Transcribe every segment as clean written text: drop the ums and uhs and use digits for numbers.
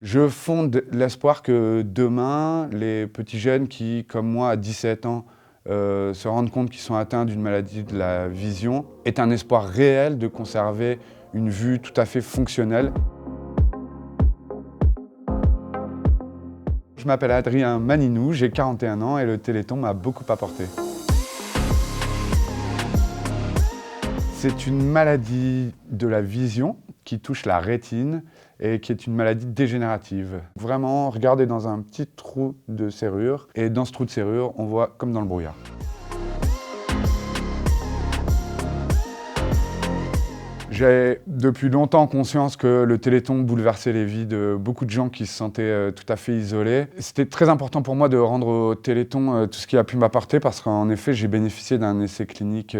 Je fonde l'espoir que demain, les petits jeunes qui, comme moi, à 17 ans, se rendent compte qu'ils sont atteints d'une maladie de la vision, aient un espoir réel de conserver une vue tout à fait fonctionnelle. Je m'appelle Adrien Maninou, j'ai 41 ans et le Téléthon m'a beaucoup apporté. C'est une maladie de la vision qui touche la rétine et qui est une maladie dégénérative. Vraiment, regardez dans un petit trou de serrure et dans ce trou de serrure, on voit comme dans le brouillard. J'ai depuis longtemps conscience que le Téléthon bouleversait les vies de beaucoup de gens qui se sentaient tout à fait isolés. C'était très important pour moi de rendre au Téléthon tout ce qu'il a pu m'apporter parce qu'en effet, j'ai bénéficié d'un essai clinique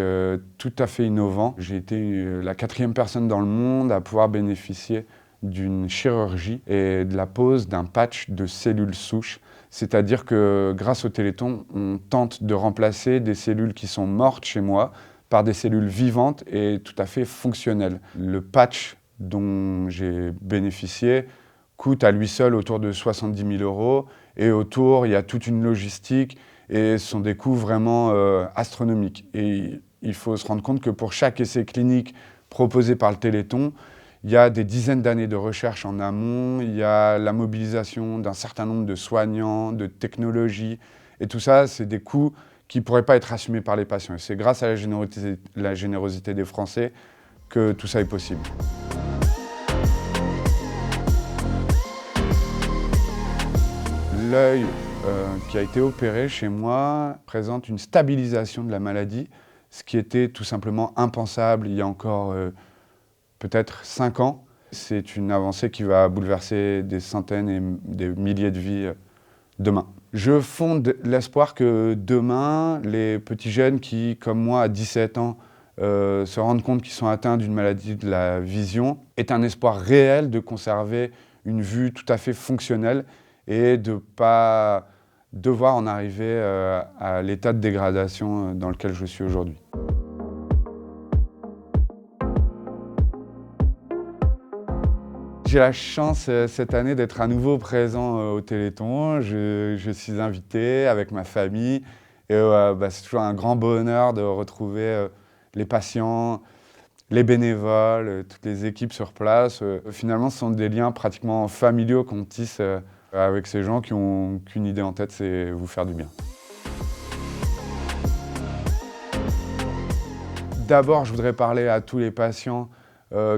tout à fait innovant. J'ai été la 4e personne dans le monde à pouvoir bénéficier d'une chirurgie et de la pose d'un patch de cellules souches. C'est-à-dire que grâce au Téléthon, on tente de remplacer des cellules qui sont mortes chez moi par des cellules vivantes et tout à fait fonctionnelles. Le patch dont j'ai bénéficié coûte à lui seul autour de 70 000 € et autour, il y a toute une logistique et ce sont des coûts vraiment astronomiques. Et il faut se rendre compte que pour chaque essai clinique proposé par le Téléthon, il y a des dizaines d'années de recherche en amont, il y a la mobilisation d'un certain nombre de soignants, de technologies, et tout ça, c'est des coûts qui ne pourraient pas être assumés par les patients. Et c'est grâce à la générosité des Français que tout ça est possible. L'œil qui a été opéré chez moi présente une stabilisation de la maladie, ce qui était tout simplement impensable il y a encore peut-être 5 ans. C'est une avancée qui va bouleverser des centaines et des milliers de vies demain. Je fonde l'espoir que demain, les petits jeunes qui, comme moi, à 17 ans, se rendent compte qu'ils sont atteints d'une maladie de la vision, aient un espoir réel de conserver une vue tout à fait fonctionnelle et de ne pas devoir en arriver à l'état de dégradation dans lequel je suis aujourd'hui. J'ai la chance cette année d'être à nouveau présent au Téléthon. Je suis invité avec ma famille et c'est toujours un grand bonheur de retrouver les patients, les bénévoles, toutes les équipes sur place. Finalement, ce sont des liens pratiquement familiaux qu'on tisse avec ces gens qui n'ont qu'une idée en tête, c'est vous faire du bien. D'abord, je voudrais parler à tous les patients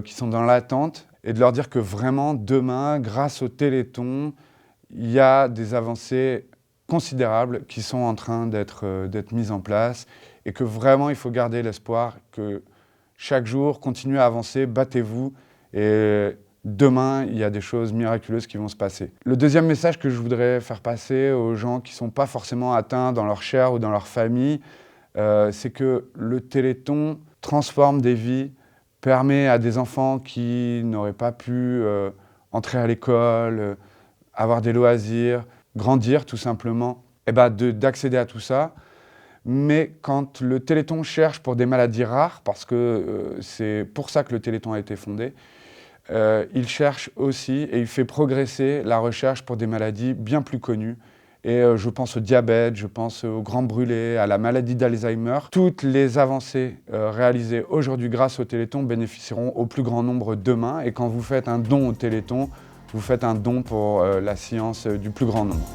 qui sont dans l'attente et de leur dire que vraiment, demain, grâce au Téléthon, il y a des avancées considérables qui sont en train d'être mises en place et que vraiment, il faut garder l'espoir que chaque jour, continuez à avancer, battez-vous et demain, il y a des choses miraculeuses qui vont se passer. Le deuxième message que je voudrais faire passer aux gens qui ne sont pas forcément atteints dans leur chair ou dans leur famille, c'est que le Téléthon transforme des vies, permet à des enfants qui n'auraient pas pu entrer à l'école, avoir des loisirs, grandir tout simplement, d'accéder à tout ça. Mais quand le Téléthon cherche pour des maladies rares, parce que c'est pour ça que le Téléthon a été fondé, il cherche aussi et il fait progresser la recherche pour des maladies bien plus connues. Et je pense au diabète, je pense aux grands brûlés, à la maladie d'Alzheimer. Toutes les avancées réalisées aujourd'hui grâce au Téléthon bénéficieront au plus grand nombre demain. Et quand vous faites un don au Téléthon, vous faites un don pour la science du plus grand nombre.